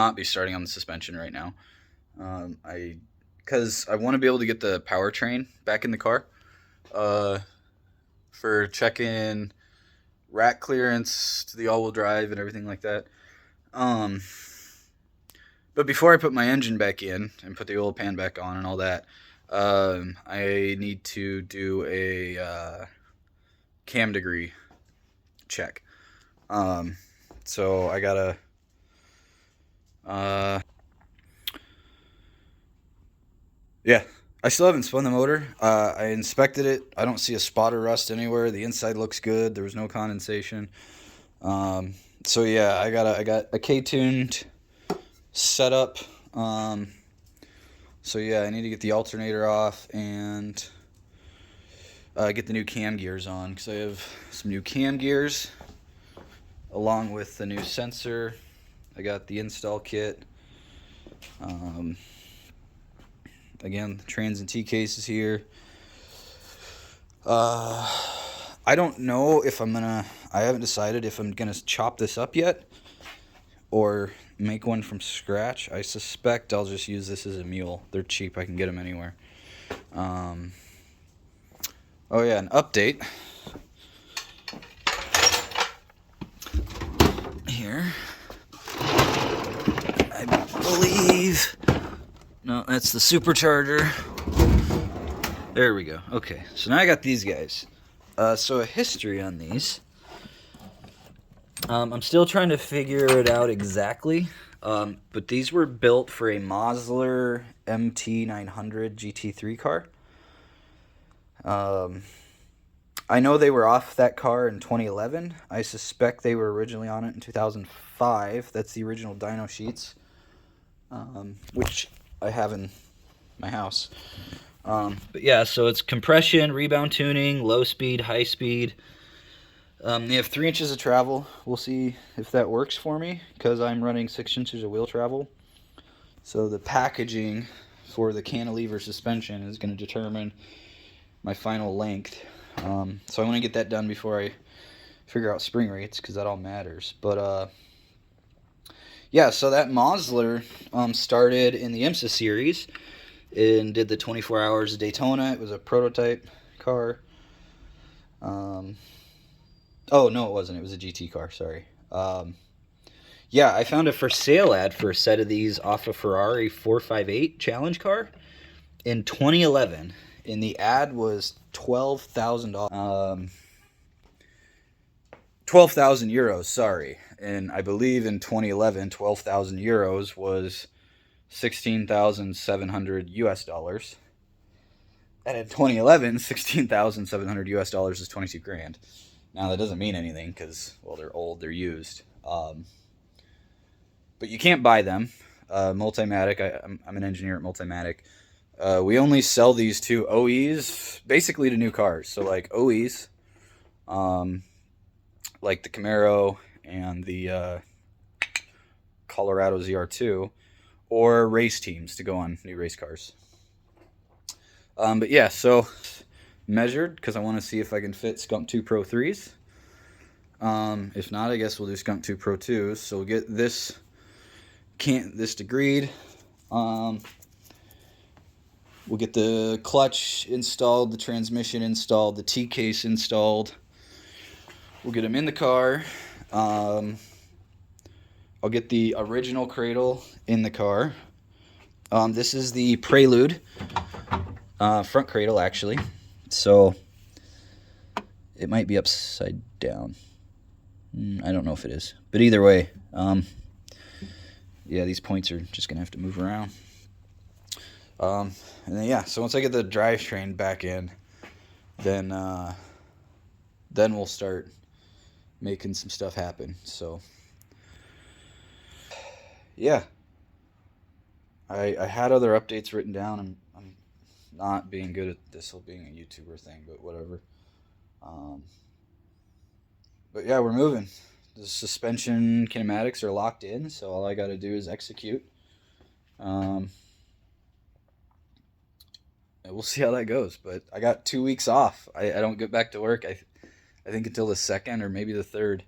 not be starting on the suspension right now. Because I want to be able to get the powertrain back in the car for checking rack clearance to the all-wheel drive and everything like that. But before I put my engine back in and put the oil pan back on and all that, I need to do a cam degree check. So I gotta yeah, I still haven't spun the motor. I inspected it. I don't see a spot of rust anywhere. The inside looks good. There was no condensation. So yeah, I got a K-tuned setup. So yeah, I need to get the alternator off and get the new cam gears on, because I have some new cam gears along with the new sensor. I got the install kit. Again, the trans and T case is here. I don't know if I haven't decided if I'm gonna chop this up yet or make one from scratch. I suspect I'll just use this as a mule. They're cheap. I can get them anywhere. Oh yeah, an update here. I believe, no, that's the supercharger. There we go. Okay, so now I got these guys. So a history on these. I'm still trying to figure it out exactly, but these were built for a Mosler MT900 GT3 car. I know they were off that car in 2011. I suspect they were originally on it in 2005. That's the original dyno sheets, which I have in my house. But yeah, so it's compression, rebound tuning, low speed, high speed. They have 3 inches of travel. We'll see if that works for me, because I'm running 6 inches of wheel travel. So the packaging for the cantilever suspension is going to determine my final length. So I want to get that done before I figure out spring rates, because that all matters. But yeah, so that Mosler started in the IMSA series and did the 24 hours of Daytona. It was a prototype car. Oh, no, it wasn't. It was a GT car, sorry. Yeah, I found a for sale ad for a set of these off a Ferarri 458 challenge car in 2011. And the ad was $12,000. 12,000 euros, sorry. And I believe in 2011, 12,000 euros was 16,700 US dollars. And in 2011, 16,700 US dollars is 22 grand. Now, that doesn't mean anything because, well, they're old, they're used. But you can't buy them. Multimatic, I'm an engineer at Multimatic. We only sell these to OEs, basically to new cars. So, like OEs, like the Camaro and the Colorado ZR2, or race teams to go on new race cars. But yeah, so measured, because I want to see if I can fit Skunk 2 Pro 3s. If not, I guess we'll do Skunk 2 Pro 2s. So we'll get this degreed. We'll get the clutch installed, the transmission installed, the T-case installed. We'll get them in the car. I'll get the original cradle in the car. This is the Prelude front cradle, actually. So it might be upside down. I don't know if it is. But either way, yeah, these points are just going to have to move around. And then, yeah, so once I get the drivetrain back in, then we'll start making some stuff happen. So, yeah. I had other updates written down, and I'm not being good at this whole being a YouTuber thing, but whatever. But yeah, we're moving. The suspension kinematics are locked in, so all I got to do is execute. And we'll see how that goes. But I got 2 weeks off. I don't get back to work, I think, until the 2nd or maybe the 3rd.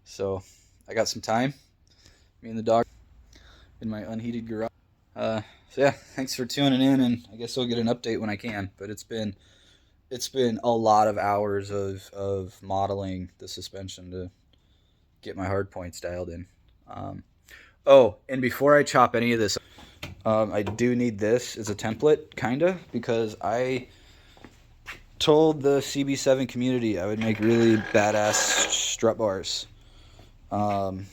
So I got some time. Me and the dog. in my unheated garage. So yeah, thanks for tuning in, and I guess I'll get an update when I can. But it's been a lot of hours of modeling the suspension to get my hard points dialed in. Oh, and before I chop any of this, I do need this as a template, kinda, because I told the CB7 community I would make really badass strut bars. And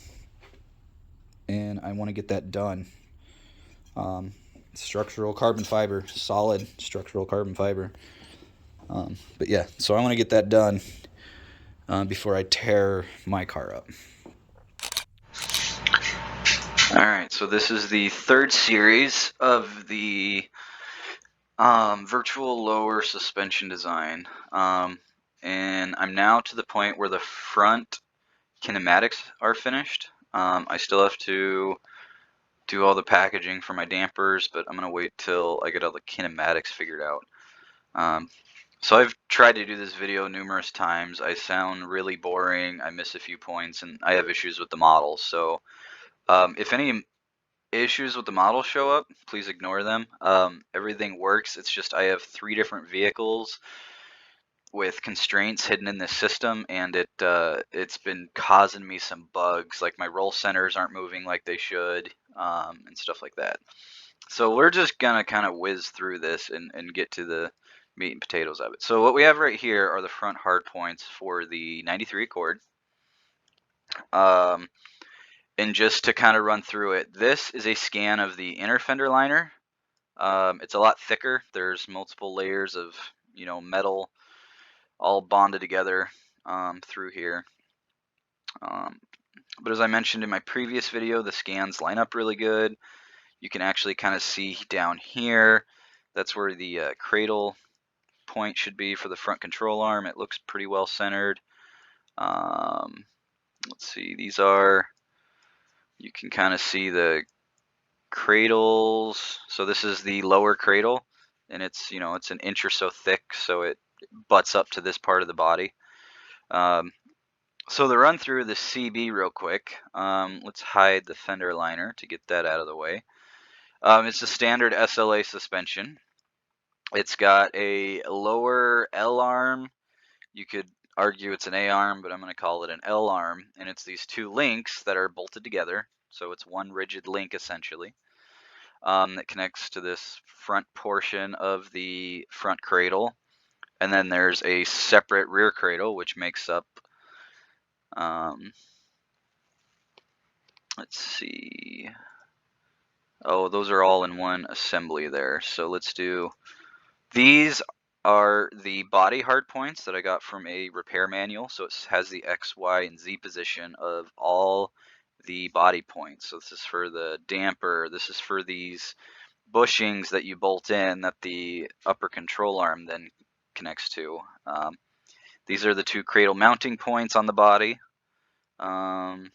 I want to get that done. Structural carbon fiber, solid structural carbon fiber. But yeah, so I want to get that done before I tear my car up. Alright, so this is the third series of the virtual lower suspension design. And I'm now to the point where the front kinematics are finished. I still have to do all the packaging for my dampers, but I'm going to wait till I get all the kinematics figured out. So I've tried to do this video numerous times. I sound really boring, I miss a few points, and I have issues with the model. So if any issues with the model show up, please ignore them. Everything works, it's just I have 3 different vehicles with constraints hidden in this system, and it's been causing me some bugs, like my roll centers aren't moving like they should, and stuff like that. So we're just gonna kind of whiz through this and get to the meat and potatoes of it. So what we have right here are the front hard points for the 93 Accord. And just to kind of run through it, this is a scan of the inner fender liner. It's a lot thicker. There's multiple layers of metal all bonded together through here. But as I mentioned in my previous video, the scans line up really good. You can actually kind of see down here, that's where the cradle point should be for the front control arm. It looks pretty well centered. Let's see, you can kind of see the cradles. So this is the lower cradle, and it's it's an inch or so thick, so it butts up to this part of the body. So the run through the CB real quick. Let's hide the fender liner to get that out of the way. It's a standard SLA suspension. It's got a lower L arm. You could argue it's an A arm, but I'm going to call it an L arm. And it's these 2 links that are bolted together. So it's one rigid link essentially that connects to this front portion of the front cradle. And then there's a separate rear cradle, which makes up, let's see. Oh, those are all in one assembly there. So let's do, these are the body hard points that I got from a repair manual. So it has the X, Y, and Z position of all the body points. So this is for the damper. This is for these bushings that you bolt in that the upper control arm then connects to. These are the 2 cradle mounting points on the body. And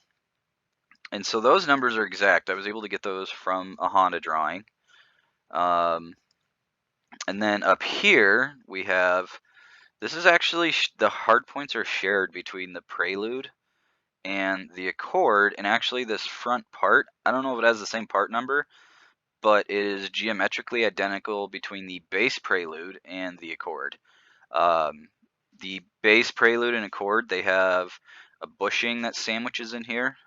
so those numbers are exact. I was able to get those from a Honda drawing. And then up here we have, this is actually, the hard points are shared between the Prelude and the Accord. And actually this front part, I don't know if it has the same part number, but it is geometrically identical between the base Prelude and the Accord. The base Prelude and Accord, they have a bushing that sandwiches in here,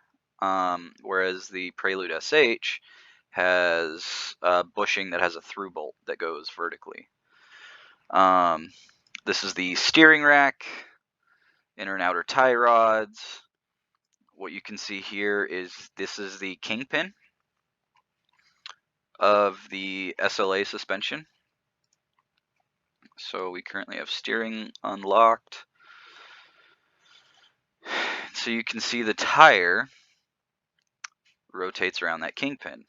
whereas the Prelude SH has a bushing that has a through bolt that goes vertically. This is the steering rack, inner and outer tie rods. What you can see here is this is the Kingpin of the SLA suspension. So we currently have steering unlocked. So you can see the tire rotates around that Kingpin.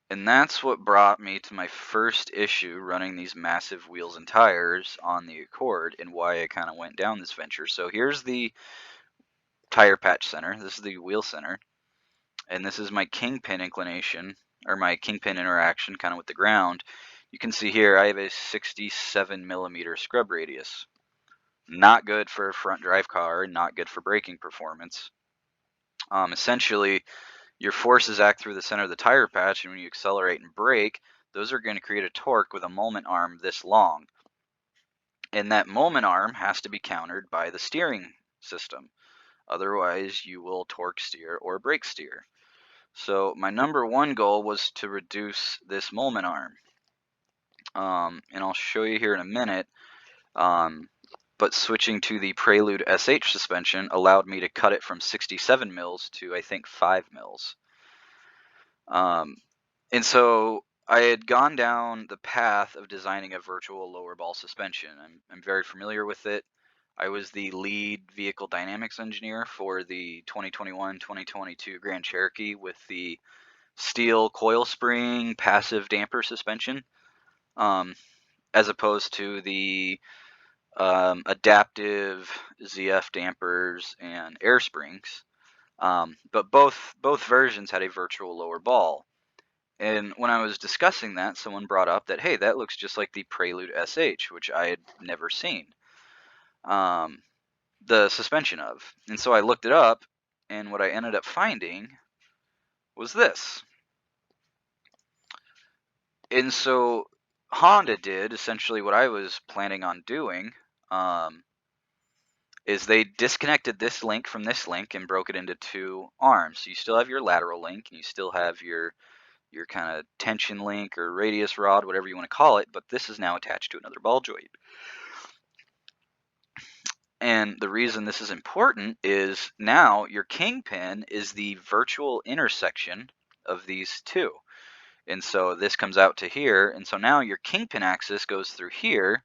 And that's what brought me to my first issue running these massive wheels and tires on the Accord, and why I kind of went down this venture. So here's the tire patch center. This is the wheel center. And this is my Kingpin inclination, or my Kingpin interaction kind of with the ground. You can see here I have a 67mm scrub radius. Not good for a front drive car, not good for braking performance. Essentially, your forces act through the center of the tire patch, and when you accelerate and brake, those are going to create a torque with a moment arm this long. And that moment arm has to be countered by the steering system. Otherwise, you will torque steer or brake steer. So my number one goal was to reduce this moment arm. And I'll show you here in a minute. But switching to the Prelude SH suspension allowed me to cut it from 67 mils to, I think, 5 mils. And so I had gone down the path of designing a virtual lower ball suspension. I'm very familiar with it. I was the lead vehicle dynamics engineer for the 2021-2022 Grand Cherokee with the steel coil spring passive damper suspension, as opposed to the adaptive ZF dampers and air springs. But both versions had a virtual lower ball. And when I was discussing that, someone brought up that, hey, that looks just like the Prelude SH, which I had never seen the suspension of. And so I looked it up, and what I ended up finding was this. And so Honda did essentially what I was planning on doing, is they disconnected this link from this link and broke it into two arms. So you still have your lateral link, and you still have your kind of tension link or radius rod, whatever you want to call it, but this is now attached to another ball joint. And the reason this is important is now your Kingpin is the virtual intersection of these two. And so this comes out to here, and so now your Kingpin axis goes through here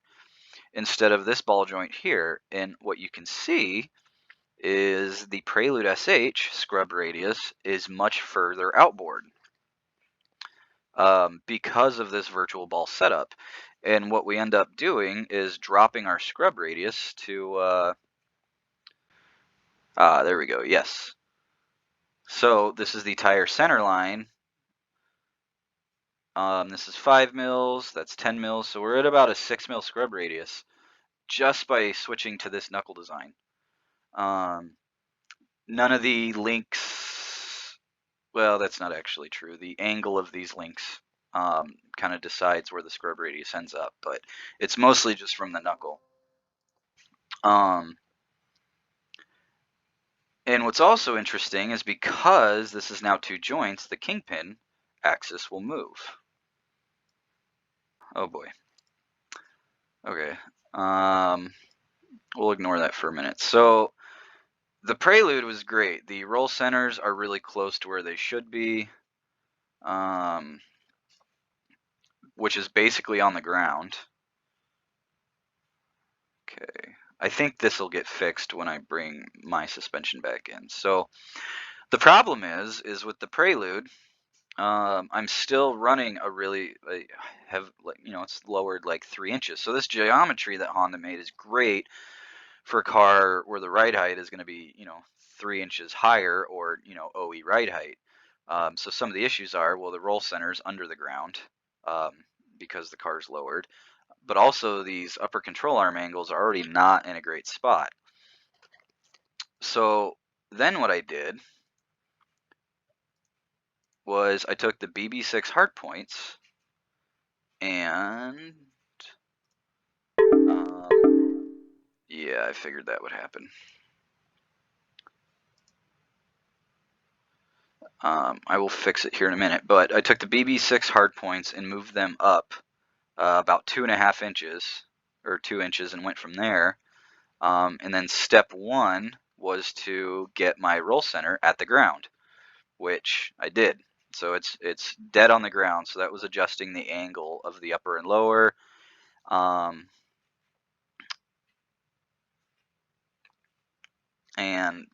instead of this ball joint here. And what you can see is the Prelude SH scrub radius is much further outboard. Because of this virtual ball setup. And what we end up doing is dropping our scrub radius to, there we go, yes. So this is the tire center line. This is 5 mils, that's 10 mils, so we're at about a 6 mil scrub radius just by switching to this knuckle design. None of the links, well, that's not actually true. The angle of these links kind of decides where the scrub radius ends up, but it's mostly just from the knuckle. And what's also interesting is because this is now two joints, the Kingpin axis will move. Oh boy. Okay. We'll ignore that for a minute. So the Prelude was great. The roll centers are really close to where they should be. Which is basically on the ground. Okay, I think this will get fixed when I bring my suspension back in. So the problem is with the Prelude, I'm still running a really it's lowered like 3 inches. So this geometry that Honda made is great for a car where the ride height is going to be 3 inches higher, or OE ride height. So some of the issues are, well, the roll center's under the ground because the car's lowered, but also these upper control arm angles are already not in a great spot. So then what I did was I took the BB6 hard points and yeah, I figured that would happen. I will fix it here in a minute, but I took the BB6 hard points and moved them up about 2.5 inches or 2 inches and went from there. And then step one was to get my roll center at the ground, which I did. So it's dead on the ground. So that was adjusting the angle of the upper and lower. And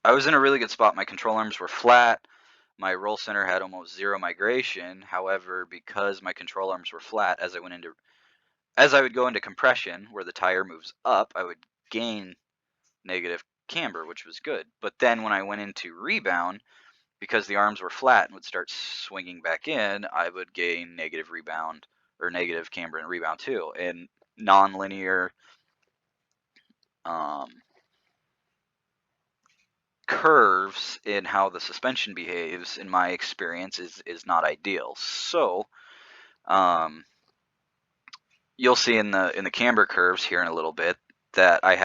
I was in a really good spot. My control arms were flat. My roll center had almost zero migration. However, because my control arms were flat, as I would go into compression, where the tire moves up, I would gain negative camber, which was good. But then when I went into rebound, because the arms were flat and would start swinging back in, I would gain negative rebound or negative camber and rebound too. And non-linear curves in how the suspension behaves, in my experience, is not ideal. So you'll see in the camber curves here in a little bit that I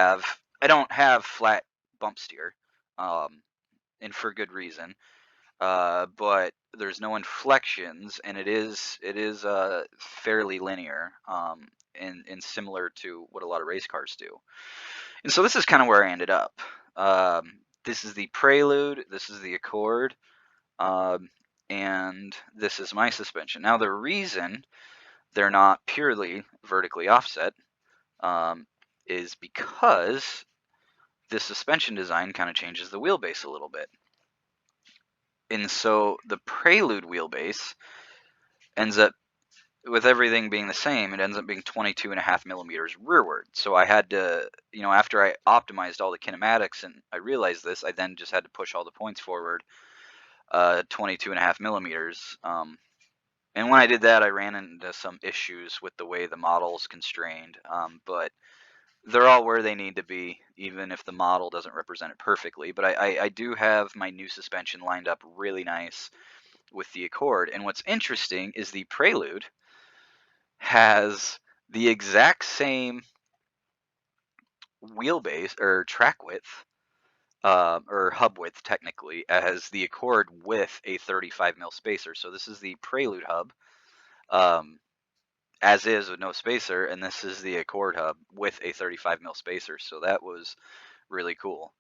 don't have flat bump steer, and for good reason. But there's no inflections, and it is fairly linear, and similar to what a lot of race cars do. And so this is kind of where I ended up. This is the Prelude, this is the Accord, and this is my suspension. Now the reason they're not purely vertically offset is because this suspension design kind of changes the wheelbase a little bit. And so the Prelude wheelbase ends up, with everything being the same, it ends up being 22.5 millimeters rearward. So I had to, after I optimized all the kinematics and I realized this, I then just had to push all the points forward 22.5 millimeters. And when I did that, I ran into some issues with the way the model's constrained, but they're all where they need to be, even if the model doesn't represent it perfectly. But I do have my new suspension lined up really nice with the Accord. And what's interesting is the Prelude has the exact same wheelbase or track width, or hub width technically, as the Accord with a 35 mil spacer. So this is the Prelude hub, as is with no spacer, and this is the Accord hub with a 35 mil spacer. So that was really cool.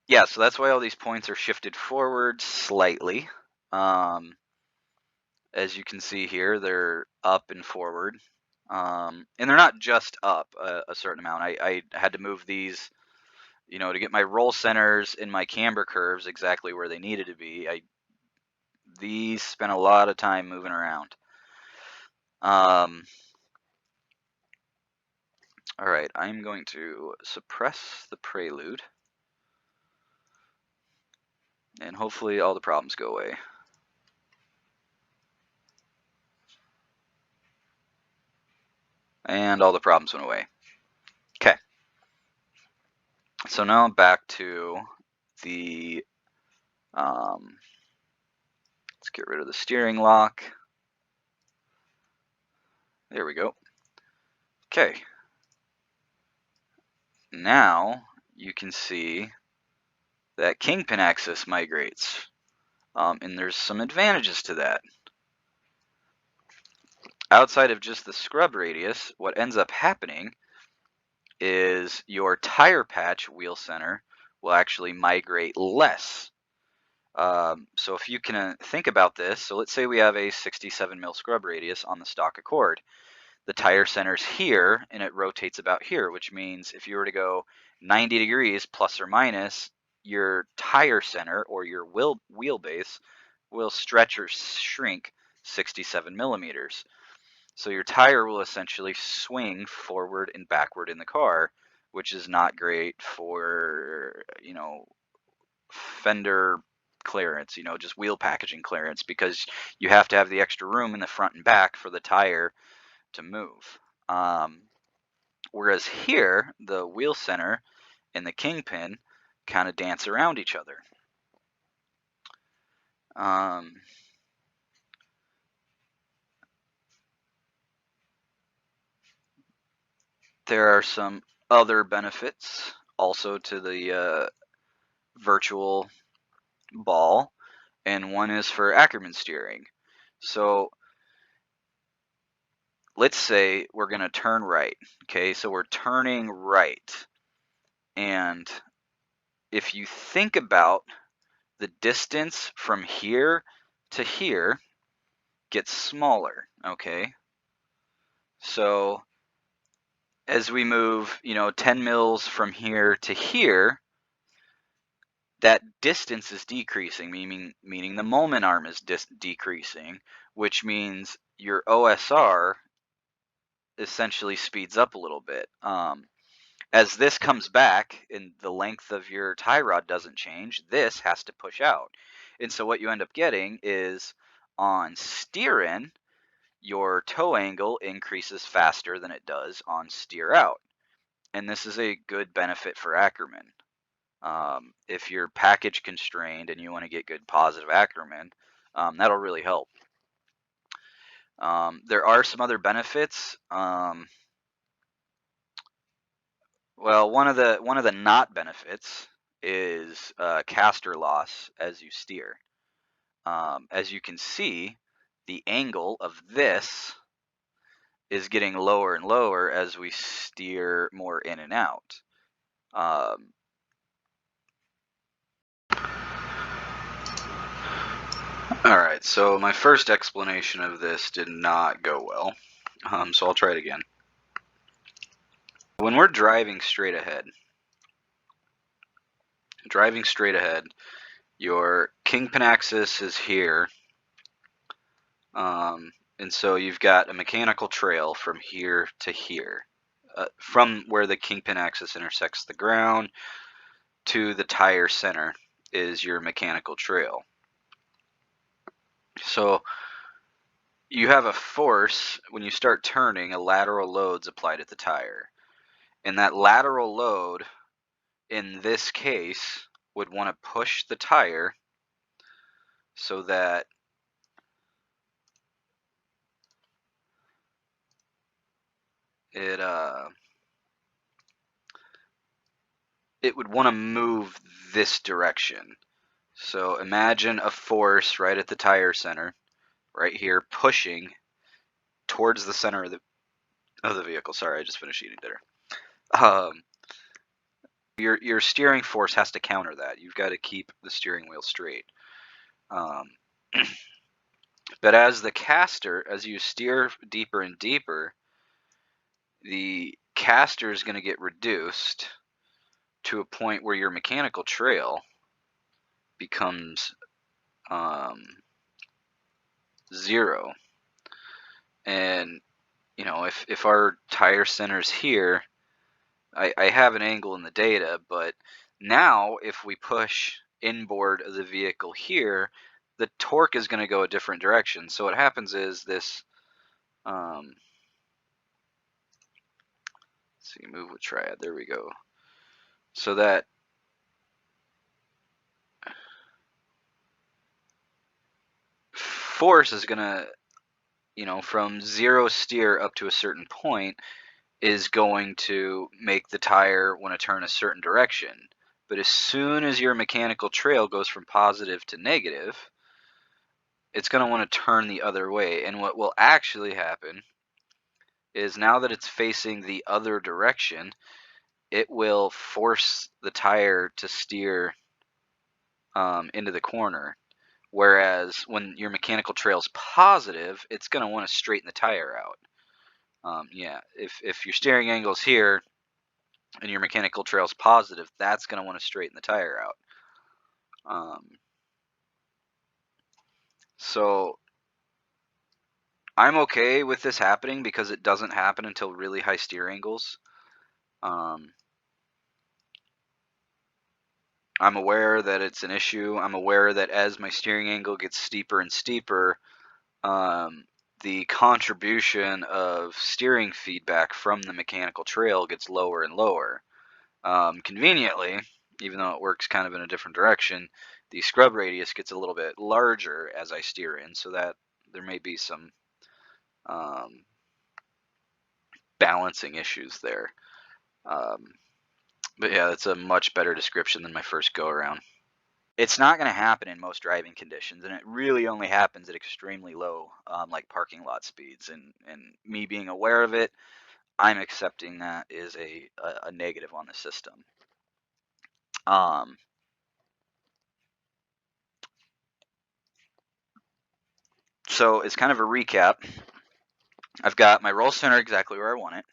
Yeah, so that's why all these points are shifted forward slightly. As you can see here, they're up and forward. And they're not just up a certain amount. I had to move these, to get my roll centers and my camber curves exactly where they needed to be. These spent a lot of time moving around. All right, I'm going to suppress the Prelude, and hopefully all the problems go away. And all the problems went away. Okay. So now back to the, let's get rid of the steering lock. There we go. Okay. Now you can see that Kingpin axis migrates, and there's some advantages to that. Outside of just the scrub radius, what ends up happening is your tire patch wheel center will actually migrate less. So if you can think about this, so let's say we have a 67 mil scrub radius on the stock Accord. The tire center's here and it rotates about here, which means if you were to go 90 degrees plus or minus, your tire center or your wheelbase will stretch or shrink 67 millimeters. So your tire will essentially swing forward and backward in the car, which is not great for, fender clearance, just wheel packaging clearance, because you have to have the extra room in the front and back for the tire to move. Whereas here, the wheel center and the Kingpin kind of dance around each other. There are some other benefits also to the virtual ball, and one is for Ackerman steering. So let's say we're going to turn right. Okay, so we're turning right. And if you think about the distance from here to here gets smaller, okay? So as we move, 10 mils from here to here, that distance is decreasing, meaning the moment arm is decreasing, which means your OSR essentially speeds up a little bit. As this comes back and the length of your tie rod doesn't change, this has to push out. And so what you end up getting is on steer in, your toe angle increases faster than it does on steer out. and this is a good benefit for Ackerman. If you're package constrained and you want to get good positive Ackerman, that'll really help. There are some other benefits. Well, one of the not benefits is caster loss as you steer. As you can see, the angle of this is getting lower and lower as we steer more in and out. Alright, so my first explanation of this did not go well, so I'll try it again. When we're driving straight ahead, your Kingpin axis is here, and so you've got a mechanical trail from here to here. From where the Kingpin axis intersects the ground to the tire center is your mechanical trail. So you have a force when you start turning, a lateral load's applied at the tire. And that lateral load, in this case, would want to push the tire so that it would want to move this direction. So imagine a force right at the tire center, right here, pushing towards the center of the vehicle. Sorry, I just finished eating dinner. Your steering force has to counter that. You've got to keep the steering wheel straight. But as you steer deeper and deeper, the caster is going to get reduced to a point where your mechanical trail becomes 0. And you know, if our tire center's here, I have an angle in the data, but now if we push inboard of the vehicle here, the torque is going to go a different direction. So what happens is this, let's see, move with triad, there we go. So that force is going to, you know, from 0 steer up to a certain point is going to make the tire want to turn a certain direction. But as soon as your mechanical trail goes from positive to negative, it's going to want to turn the other way. And what will actually happen is, now that it's facing the other direction, it will force the tire to steer into the corner. Whereas when your mechanical trail is positive, it's going to want to straighten the tire out. Yeah, if your steering angle is here and your mechanical trail is positive, that's going to want to straighten the tire out. So I'm okay with this happening because it doesn't happen until really high steer angles. I'm aware that it's an issue. I'm aware that as my steering angle gets steeper and steeper, the contribution of steering feedback from the mechanical trail gets lower and lower. Conveniently, even though it works kind of in a different direction, the scrub radius gets a little bit larger as I steer in, so that there may be some balancing issues there. But yeah, that's a much better description than my first go around. It's not going to happen in most driving conditions, and it really only happens at extremely low, like parking lot speeds. And me being aware of it, I'm accepting that is a negative on the system. So it's kind of a recap. I've got my roll center exactly where I want it.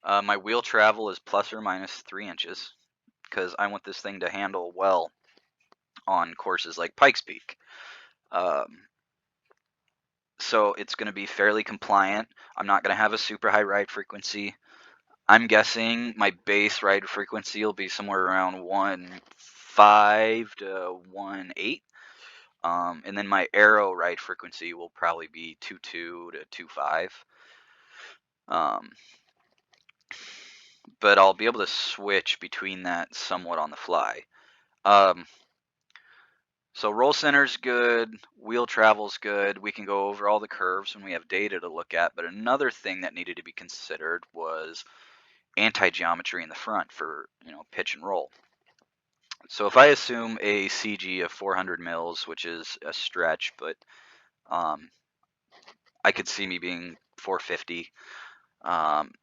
My wheel travel is plus or minus 3 inches because I want this thing to handle well on courses like Pikes Peak. So it's going to be fairly compliant. I'm not going to have a super high ride frequency. I'm guessing my base ride frequency will be somewhere around 1.5 to 1.8. And then my aero ride frequency will probably be 2.2 to 2.5. but I'll be able to switch between that somewhat on the fly. So roll center's good, wheel travel's good. We can go over all the curves when we have data to look at, but another thing that needed to be considered was anti-geometry in the front for, pitch and roll. So if I assume a CG of 400 mils, which is a stretch, but I could see me being 450.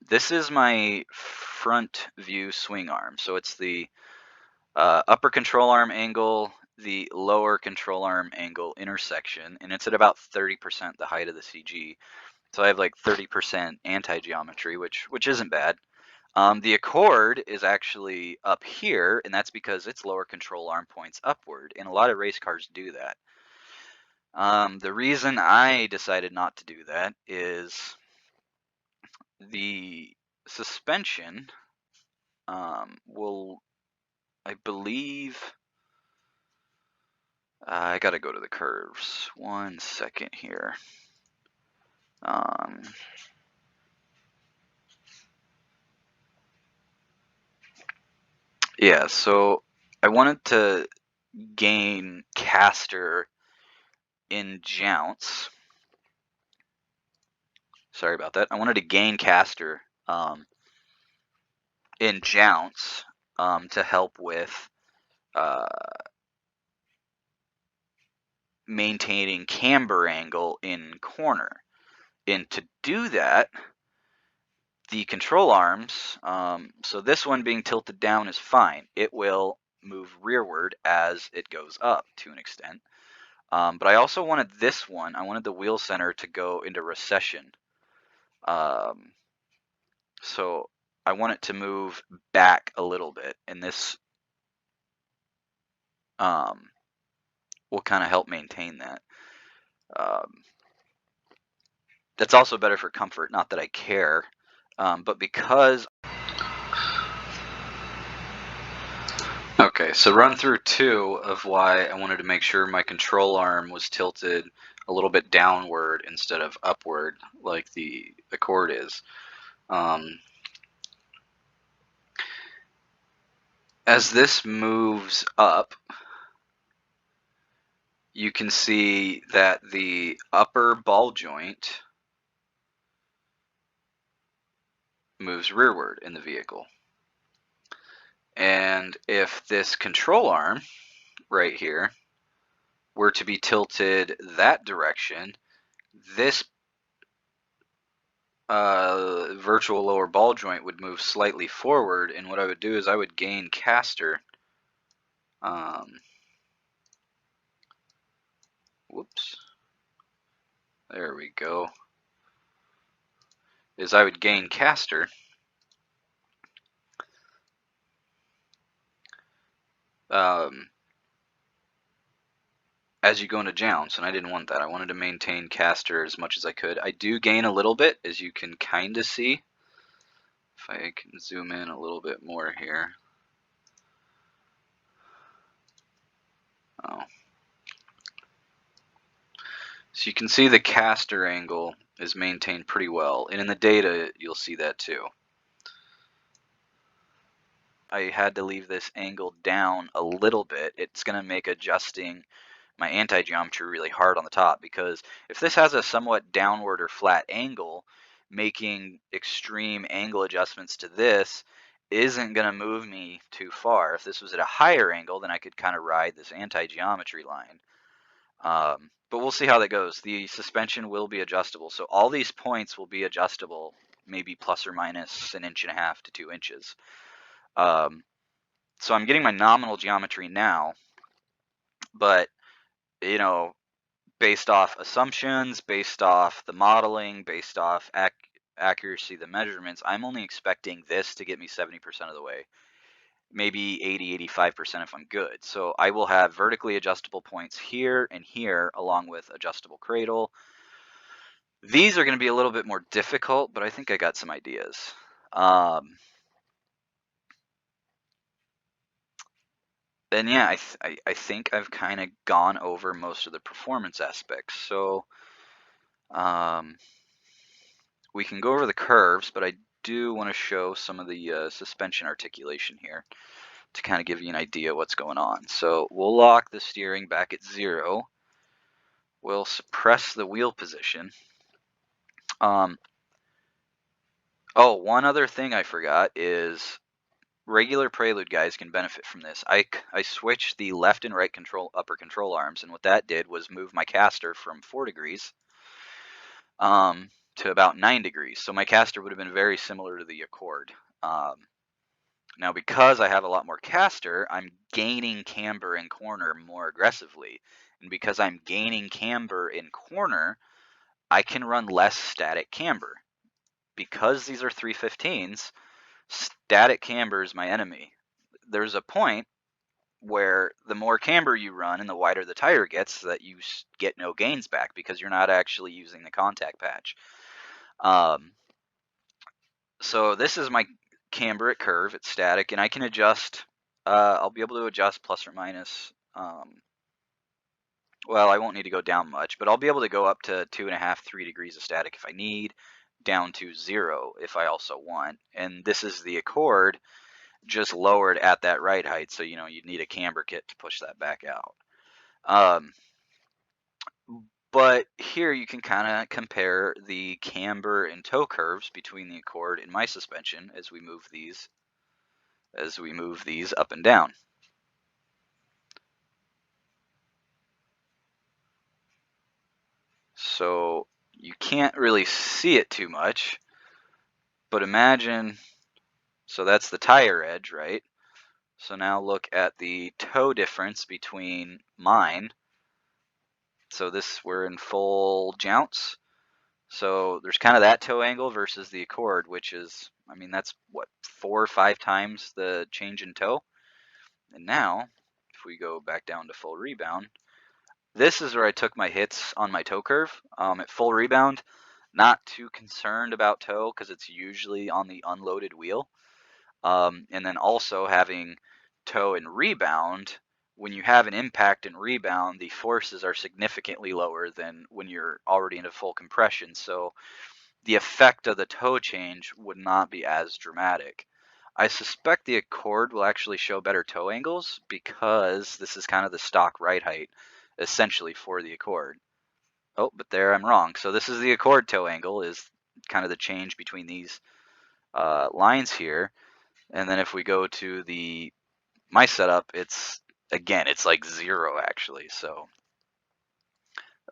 This is my front view swing arm. So it's the upper control arm angle, the lower control arm angle intersection, and it's at about 30% the height of the CG. So I have like 30% anti-geometry, which isn't bad. The Accord is actually up here, and that's because its lower control arm points upward, and a lot of race cars do that. The reason I decided not to do that is the suspension will, I believe, I gotta go to the curves. 1 second here. Yeah, so I wanted to gain caster in jounce. Sorry about that. I wanted to gain caster in jounce to help with maintaining camber angle in corner. And to do that, the control arms, so this one being tilted down is fine. It will move rearward as it goes up to an extent. But I also wanted this one, I wanted the wheel center to go into recession. So I want it to move back a little bit, and this will kind of help maintain that. That's also better for comfort, not that I care, but because... Okay, so run through 2 of why I wanted to make sure my control arm was tilted a little bit downward instead of upward like the Accord is. As this moves up, you can see that the upper ball joint moves rearward in the vehicle. And if this control arm right here were to be tilted that direction, this virtual lower ball joint would move slightly forward, and what I would do is I would gain caster. Whoops. There we go. Is I would gain caster. As you go into jounce, and I didn't want that. I wanted to maintain caster as much as I could. I do gain a little bit, as you can kind of see. If I can zoom in a little bit more here. Oh. So you can see the caster angle is maintained pretty well, and in the data you'll see that too. I had to leave this angle down a little bit. It's going to make adjusting my anti-geometry really hard on the top, because if this has a somewhat downward or flat angle, making extreme angle adjustments to this isn't going to move me too far. If this was at a higher angle, then I could kind of ride this anti-geometry line. But we'll see how that goes. The suspension will be adjustable, so all these points will be adjustable, maybe plus or minus 1.5 inches to 2 inches. So I'm getting my nominal geometry now, but based off assumptions, based off the modeling, based off accuracy of the measurements, I'm only expecting this to get me 70% of the way, maybe 80-85% if I'm good. So I will have vertically adjustable points here and here, along with adjustable cradle. These are going to be a little bit more difficult, but I think I got some ideas. And yeah, I think I've kind of gone over most of the performance aspects. So we can go over the curves, but I do want to show some of the suspension articulation here to kind of give you an idea what's going on. So we'll lock the steering back at 0. We'll suppress the wheel position. Oh, one other thing I forgot is regular Prelude guys can benefit from this. I switched the left and right upper control arms, and what that did was move my caster from 4 degrees to about 9 degrees. So my caster would have been very similar to the Accord. Now, because I have a lot more caster, I'm gaining camber in corner more aggressively. And because I'm gaining camber in corner, I can run less static camber. Because these are 315s, static camber is my enemy. There's a point where the more camber you run and the wider the tire gets, so that you get no gains back because you're not actually using the contact patch. So this is my camber at curve, it's static, and I can adjust. I'll be able to adjust plus or minus. Well, I won't need to go down much, but I'll be able to go up to 2.5, 3 degrees of static if I need, down to 0 if I also want. And this is the Accord, just lowered at that ride height, so you'd need a camber kit to push that back out. But here you can kind of compare the camber and toe curves between the Accord and my suspension as we move these up and down. So you can't really see it too much, but imagine, so that's the tire edge, right? So now look at the toe difference between mine. So we're in full jounce. So there's kind of that toe angle versus the Accord, which is, I mean, that's what, 4 or 5 times the change in toe. And now, if we go back down to full rebound, this is where I took my hits on my toe curve. At full rebound, not too concerned about toe because it's usually on the unloaded wheel. And then also having toe and rebound, when you have an impact and rebound, the forces are significantly lower than when you're already into full compression. So the effect of the toe change would not be as dramatic. I suspect the Accord will actually show better toe angles because this is kind of the stock ride height essentially for the Accord. Oh, but there I'm wrong. So this is the Accord toe angle, is kind of the change between these lines here. And then if we go to my setup, it's like 0 actually. So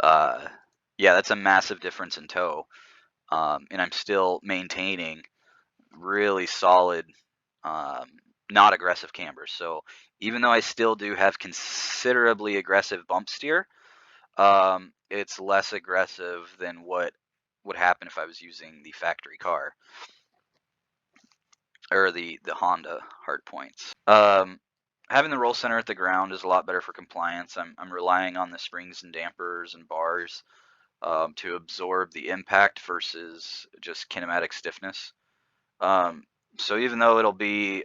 yeah, that's a massive difference in toe. And I'm still maintaining really solid, not aggressive cambers. So even though I still do have considerably aggressive bump steer, it's less aggressive than what would happen if I was using the factory car or the Honda hardpoints. Having the roll center at the ground is a lot better for compliance. I'm relying on the springs and dampers and bars to absorb the impact versus just kinematic stiffness. So even though it'll be,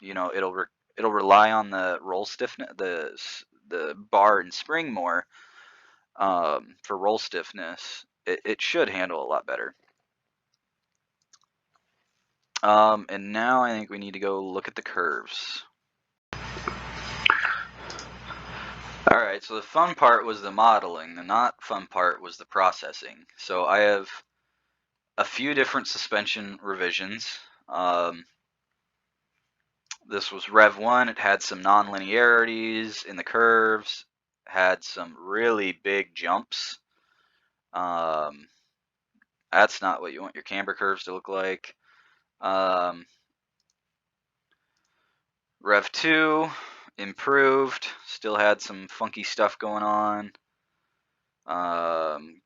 it'll rely on the roll stiffness, the bar and spring more for roll stiffness, it should handle a lot better. And now I think we need to go look at the curves. Alright, so the fun part was the modeling. The not fun part was the processing. So I have a few different suspension revisions. This was Rev 1. It had some non-linearities in the curves, had some really big jumps. That's not what you want your camber curves to look like. Rev 2, improved, still had some funky stuff going on.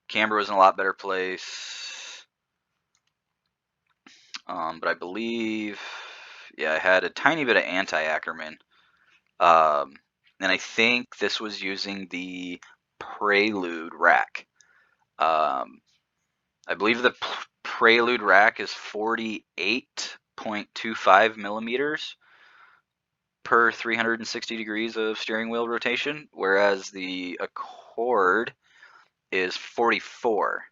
Camber was in a lot better place. But I believe, yeah, I had a tiny bit of anti-Ackerman. And I think this was using the Prelude rack. I believe the Prelude rack is 48.25 millimeters per 360 degrees of steering wheel rotation, whereas the Accord is 44.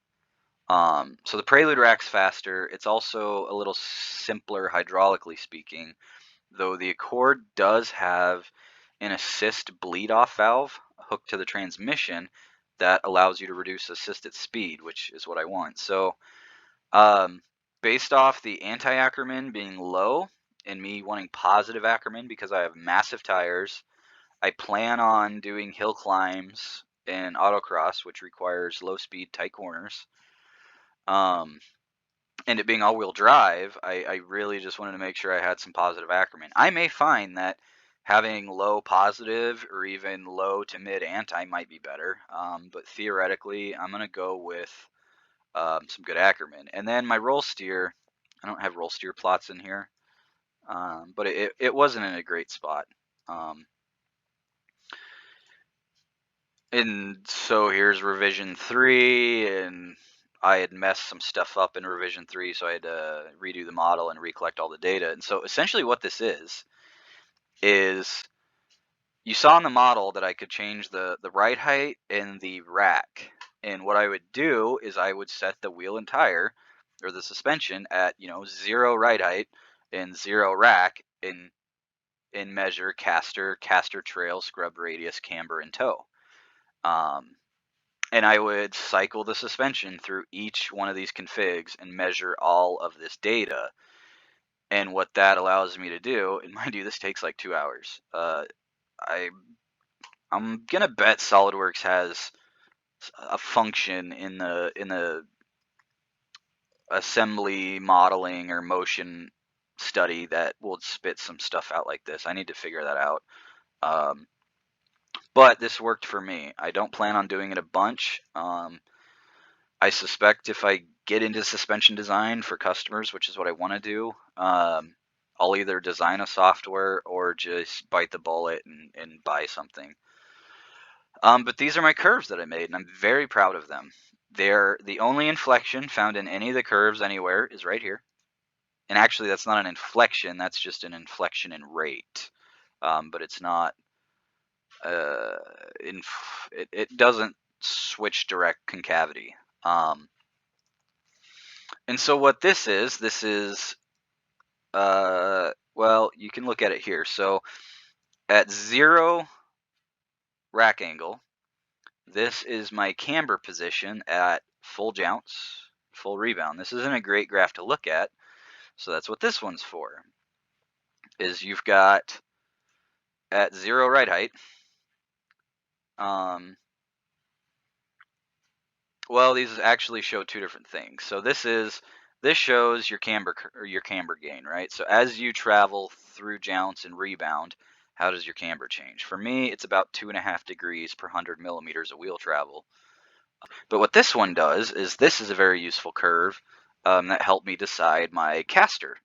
So the Prelude rack's faster. It's also a little simpler hydraulically speaking, though the Accord does have an assist bleed-off valve hooked to the transmission that allows you to reduce assisted speed, which is what I want. So based off the anti-Ackerman being low and me wanting positive Ackerman because I have massive tires, I plan on doing hill climbs and autocross, which requires low speed, tight corners. And it being all-wheel drive, I really just wanted to make sure I had some positive Ackerman. I may find that having low positive or even low to mid anti might be better, but theoretically, I'm going to go with some good Ackerman. And then my roll steer, I don't have roll steer plots in here, but it wasn't in a great spot. And so here's revision 3, and I had messed some stuff up in revision 3, so I had to redo the model and recollect all the data. And so essentially what this is you saw in the model that I could change the ride height and the rack. And what I would do is I would set the wheel and tire, or the suspension, at 0 ride height and 0 rack, and measure caster trail, scrub radius, camber, and toe. And I would cycle the suspension through each one of these configs and measure all of this data. And what that allows me to do, and mind you, this takes like 2 hours. I'm gonna bet SolidWorks has a function in the assembly modeling or motion study that will spit some stuff out like this. I need to figure that out. But this worked for me. I don't plan on doing it a bunch. I suspect if I get into suspension design for customers, which is what I want to do, I'll either design a software or just bite the bullet and buy something. But these are my curves that I made, and I'm very proud of them. They're the only inflection found in any of the curves anywhere is right here. And actually, that's not an inflection. That's just an inflection in rate. But it's not. It doesn't switch direct concavity. And so what this is, well, you can look at it here. So at 0 rack angle, this is my camber position at full jounce, full rebound. This isn't a great graph to look at, so that's what this one's for. Is you've got at 0 ride height, well, these actually show 2 different things. So this shows your camber gain, right? So as you travel through jounce and rebound, how does your camber change? For me, it's about 2.5 degrees per 100 millimeters of wheel travel. But what this one does is this is a very useful curve that helped me decide my caster.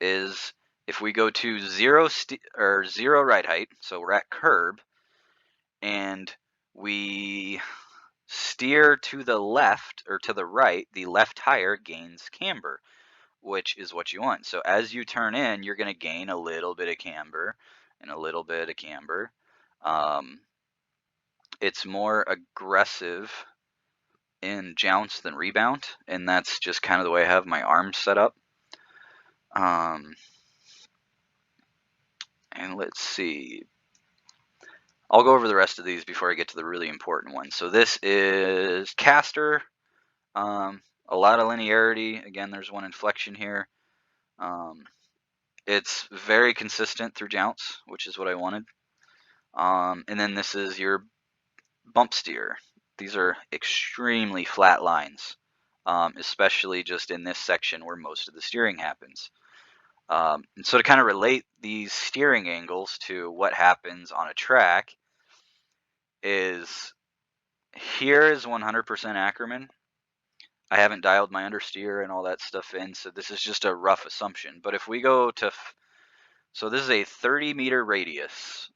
Is if we go to 0 ride height, so we're at curb, and we steer to the left or to the right, the left tire gains camber, which is what you want. So as you turn in, you're going to gain a little bit of camber and a little bit of camber. It's more aggressive in jounce than rebound, and that's just kind of the way I have my arms set up. And let's see. I'll go over the rest of these before I get to the really important one. So this is caster. A lot of linearity. Again, there's one inflection here. It's very consistent through jounce, which is what I wanted. And then this is your bump steer. These are extremely flat lines, especially just in this section where most of the steering happens. And so to kind of relate these steering angles to what happens on a track is here is 100% Ackerman. I haven't dialed my understeer and all that stuff in, so this is just a rough assumption. But if we go to, so this is a 30-meter radius,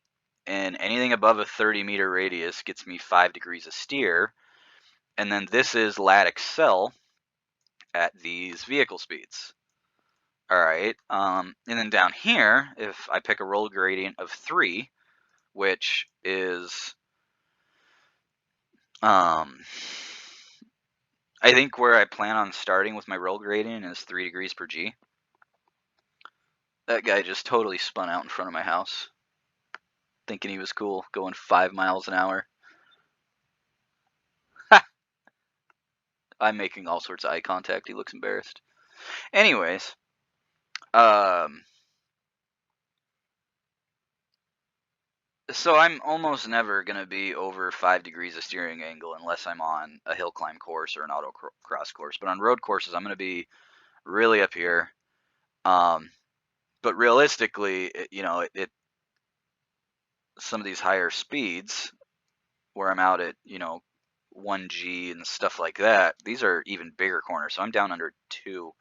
and anything above a 30-meter radius gets me 5 degrees of steer. And then this is lat accel at these vehicle speeds. All right, and then down here, if I pick a roll gradient of 3, which is, I think where I plan on starting with my roll gradient is 3 degrees per G. That guy just totally spun out in front of my house, thinking he was cool, going 5 miles an hour. I'm making all sorts of eye contact. He looks embarrassed. Anyways, so I'm almost never going to be over 5 degrees of steering angle unless I'm on a hill climb course or an autocross course. But on road courses, I'm going to be really up here. But realistically, some of these higher speeds where I'm out at, 1G and stuff like that, these are even bigger corners. So I'm down under 2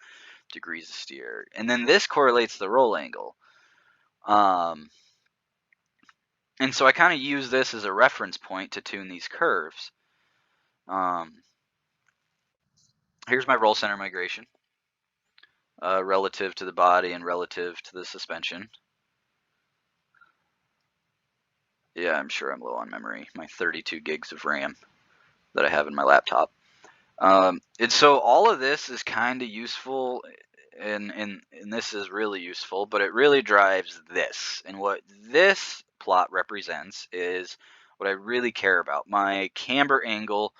degrees of steer. And then this correlates the roll angle. And so I kind of use this as a reference point to tune these curves. Here's my roll center migration relative to the body and relative to the suspension. Yeah, I'm sure I'm low on memory. My 32 gigs of RAM that I have in my laptop. And so all of this is kind of useful, and this is really useful, but it really drives this. And what this plot represents is what I really care about, my camber angle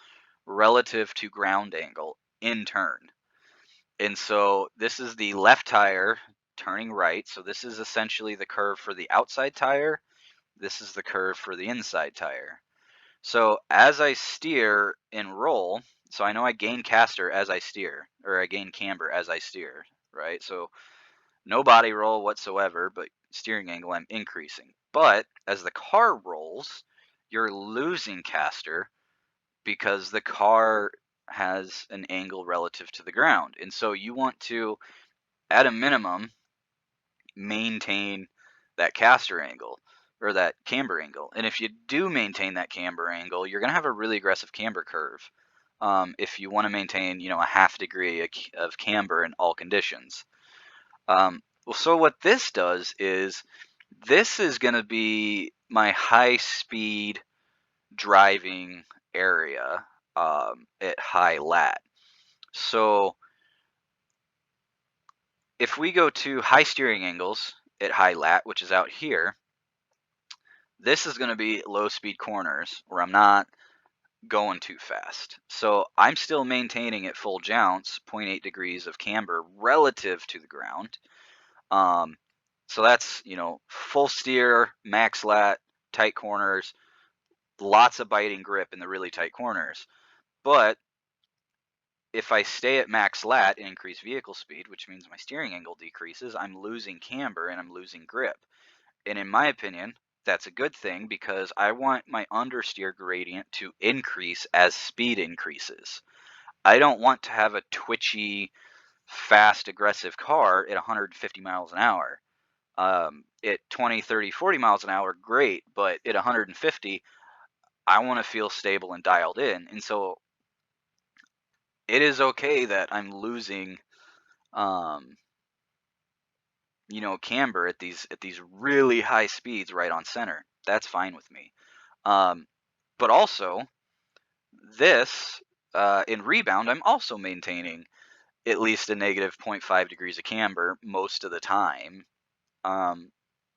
relative to ground angle in turn. And so this is the left tire turning right. So this is essentially the curve for the outside tire. This is the curve for the inside tire. So as I steer and roll, so I know I gain caster as I steer, or I gain camber as I steer, right? So no body roll whatsoever, but steering angle I'm increasing. But as the car rolls, you're losing caster because the car has an angle relative to the ground. And so you want to, at a minimum, maintain that caster angle or that camber angle. And if you do maintain that camber angle, you're going to have a really aggressive camber curve. If you want to maintain, a half degree of camber in all conditions. So what this does is this is going to be my high speed driving area at high lat. So if we go to high steering angles at high lat, which is out here, this is going to be low speed corners where I'm not going too fast. So I'm still maintaining at full jounce 0.8 degrees of camber relative to the ground. So that's, full steer, max lat, tight corners, lots of biting grip in the really tight corners. But if I stay at max lat and increase vehicle speed, which means my steering angle decreases, I'm losing camber and I'm losing grip. And in my opinion, that's a good thing because I want my understeer gradient to increase as speed increases. I don't want to have a twitchy, fast, aggressive car at 150 miles an hour. At 20, 30, 40 miles an hour, great, but at 150, I want to feel stable and dialed in. And so it is okay that I'm losing camber at these really high speeds right on center. That's fine with me. But also this in rebound, I'm also maintaining at least a negative 0.5 degrees of camber most of the time.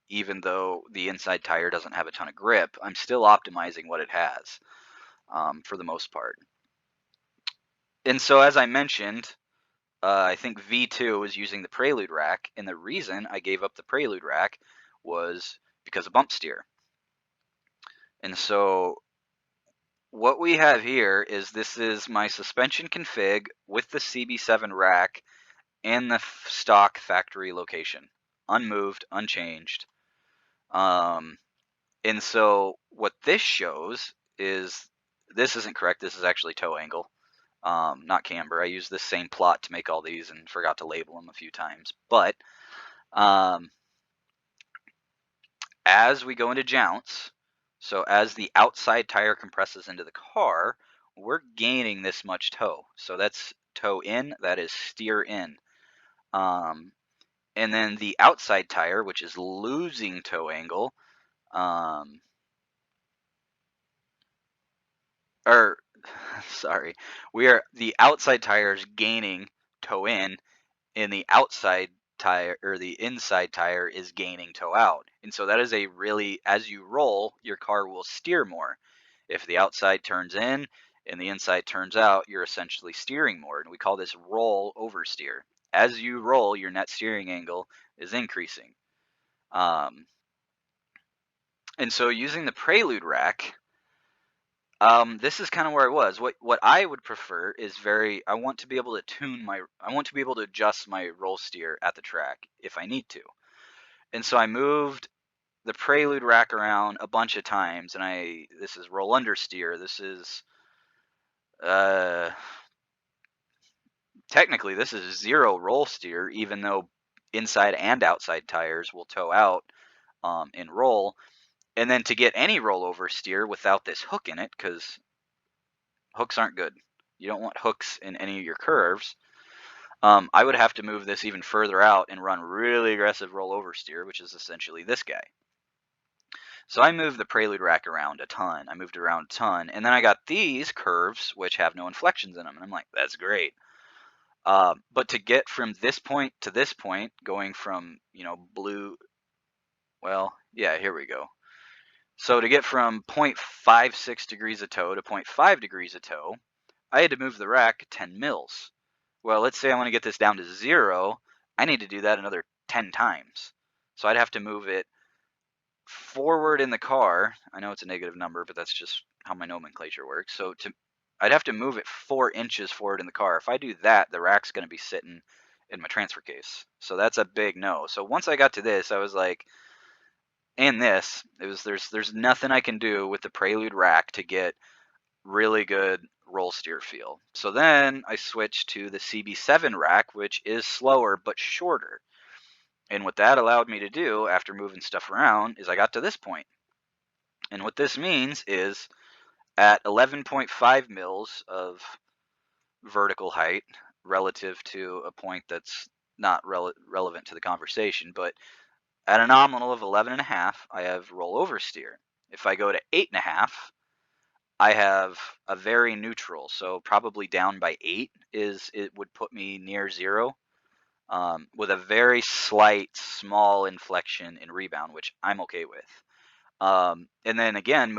Even though the inside tire doesn't have a ton of grip, I'm still optimizing what it has for the most part. And so as I mentioned, I think V2 was using the Prelude rack, and the reason I gave up the Prelude rack was because of bump steer. And so what we have here is this is my suspension config with the CB7 rack and the stock factory location, unmoved, unchanged. And so what this shows is, this isn't correct, this is actually toe angle. Not camber. I used this same plot to make all these and forgot to label them a few times. But as we go into jounce, so as the outside tire compresses into the car, we're gaining this much toe. So that's toe in, that is steer in. And then the outside tire, which is losing toe angle, sorry, the outside tire is gaining toe in, and the outside tire or the inside tire is gaining toe out. And so that is a really, as you roll, your car will steer more. If the outside turns in and the inside turns out, you're essentially steering more. And we call this roll oversteer. As you roll, your net steering angle is increasing. And so using the Prelude rack, this is kind of where I was. What I would prefer is I want to be able to adjust my roll steer at the track if I need to. And so I moved the Prelude rack around a bunch of times, and this is roll understeer. This is technically this is zero roll steer, even though inside and outside tires will toe out and roll. And then to get any rollover steer without this hook in it, because hooks aren't good. You don't want hooks in any of your curves. I would have to move this even further out and run really aggressive rollover steer, which is essentially this guy. So I moved the Prelude rack around a ton. I moved it around a ton. And then I got these curves, which have no inflections in them. And I'm like, that's great. But to get from this point to this point, going from, blue, well, yeah, here we go. So to get from 0.56 degrees of toe to 0.5 degrees of toe, I had to move the rack 10 mils. Well, let's say I want to get this down to 0. I need to do that another 10 times. So I'd have to move it forward in the car. I know it's a negative number, but that's just how my nomenclature works. So I'd have to move it 4 inches forward in the car. If I do that, the rack's going to be sitting in my transfer case. So that's a big no. So once I got to this, I was like, and this, there's nothing I can do with the Prelude rack to get really good roll steer feel. So then I switched to the CB7 rack, which is slower but shorter. And what that allowed me to do after moving stuff around is I got to this point. And what this means is at 11.5 mils of vertical height relative to a point that's not relevant to the conversation, but at a nominal of 11.5, I have rollover steer. If I go to 8.5, I have a very neutral, so probably down by 8 it would put me near 0, with a very slight, small inflection in rebound, which I'm okay with. And then again,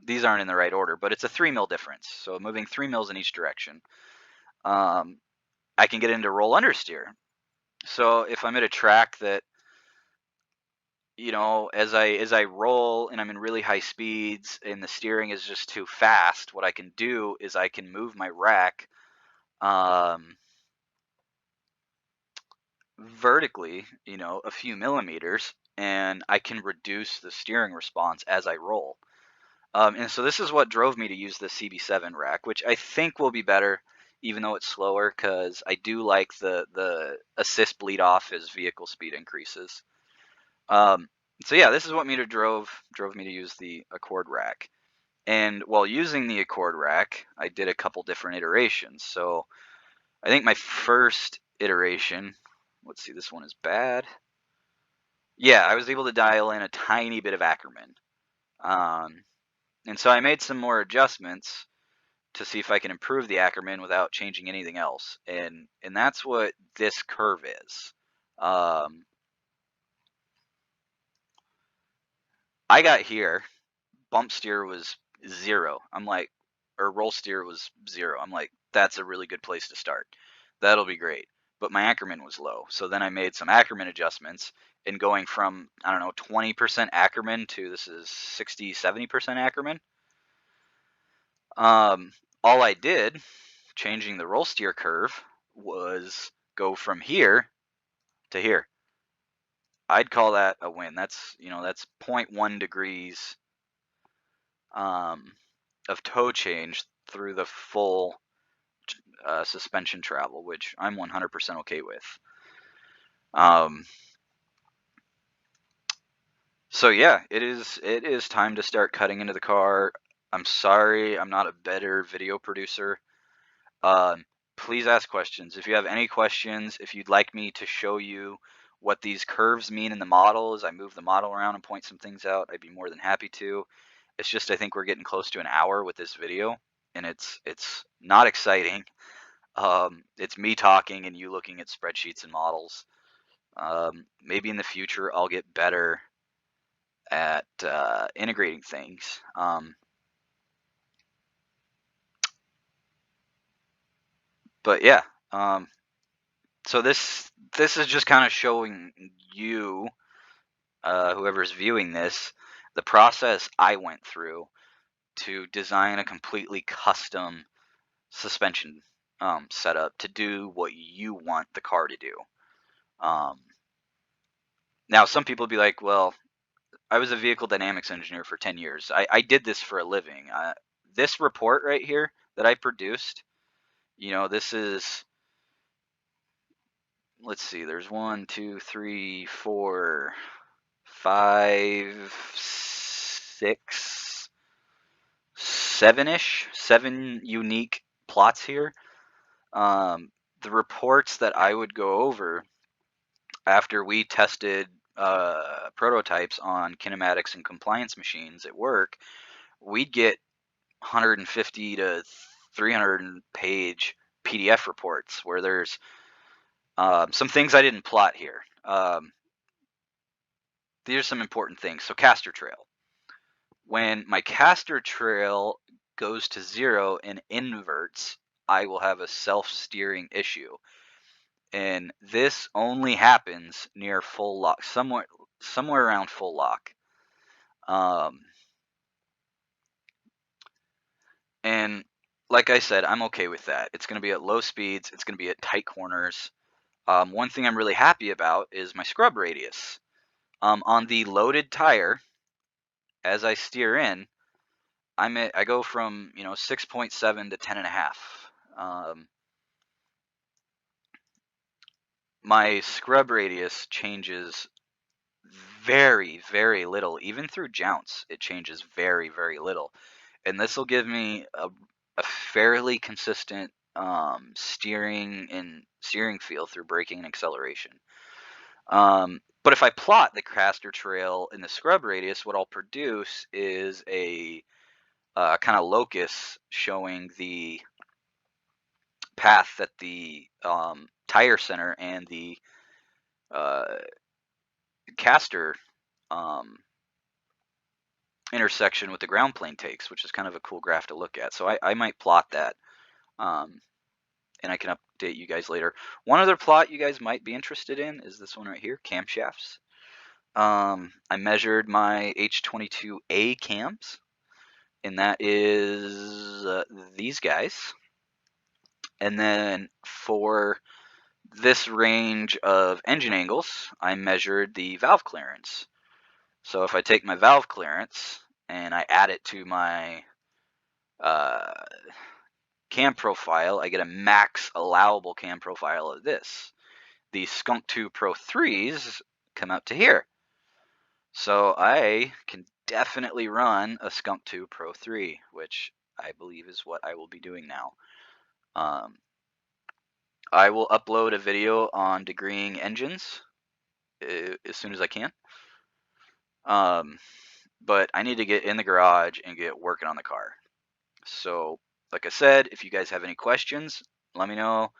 these aren't in the right order, but it's a 3 mil difference. So moving 3 mils in each direction, I can get into roll understeer. So if I'm at a track that, as I roll and I'm in really high speeds and the steering is just too fast, what I can do is I can move my rack vertically, a few millimeters, and I can reduce the steering response as I roll. And so this is what drove me to use the CB7 rack, which I think will be better, even though it's slower, because I do like the assist bleed off as vehicle speed increases. So yeah, this is what drove me to use the Accord rack. And while using the Accord rack, I did a couple different iterations. So I think my first iteration, let's see, this one is bad. Yeah, I was able to dial in a tiny bit of Ackerman. And so I made some more adjustments to see if I can improve the Ackerman without changing anything else. And that's what this curve is. I got here, bump steer was 0. Or roll steer was 0. I'm like, that's a really good place to start. That'll be great. But my Ackerman was low. So then I made some Ackerman adjustments, and going from, 20% Ackerman to this is 60, 70% Ackerman. All I did, changing the roll steer curve, was go from here to here. I'd call that a win. That's 0.1 degrees of toe change through the full suspension travel, which I'm 100% okay with. So yeah, it is time to start cutting into the car. I'm sorry, I'm not a better video producer. Please ask questions. If you have any questions, if you'd like me to show you what these curves mean in the model as I move the model around and point some things out, I'd be more than happy to. It's just I think we're getting close to an hour with this video, and it's not exciting. It's me talking and you looking at spreadsheets and models. Maybe in the future I'll get better at integrating things. But yeah, so this is just kind of showing you, whoever's viewing this, the process I went through to design a completely custom suspension setup to do what you want the car to do. Now, some people be like, well, I was a vehicle dynamics engineer for 10 years. I did this for a living. This report right here that I produced, you know, this is, let's see, there's 1, 2, 3, 4, 5, 6, 7-ish, 7 unique plots here. The reports that I would go over after we tested prototypes on kinematics and compliance machines at work, we'd get 150 to 300 page PDF reports where there's some things I didn't plot here. These are some important things. So caster trail. When my caster trail goes to 0 and inverts, I will have a self-steering issue. And this only happens near full lock, somewhere around full lock. And like I said, I'm okay with that. It's going to be at low speeds. It's going to be at tight corners. One thing I'm really happy about is my scrub radius. On the loaded tire, as I steer in, I go from 6.7 to 10.5. My scrub radius changes very, very little. Even through jounce, it changes very, very little. And this will give me a fairly consistent steering feel through braking and acceleration. But if I plot the caster trail in the scrub radius, what I'll produce is a kind of locus showing the path that the tire center and the caster intersection with the ground plane takes, which is kind of a cool graph to look at. So I might plot that, and I can update you guys later. One other plot you guys might be interested in is this one right here, camshafts. I measured my H22A cams, and that is these guys. And then for this range of engine angles, I measured the valve clearance. So if I take my valve clearance and I add it to my cam profile, I get a max allowable cam profile of this. The Skunk 2 Pro 3s come out to here. So I can definitely run a Skunk 2 Pro 3, which I believe is what I will be doing now. I will upload a video on degreeing engines as soon as I can. But I need to get in the garage and get working on the car. So, like I said, if you guys have any questions, let me know.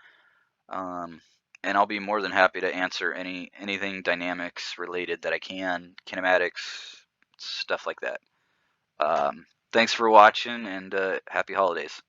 And I'll be more than happy to answer anything dynamics related that I can, kinematics, stuff like that. Thanks for watching, and happy holidays.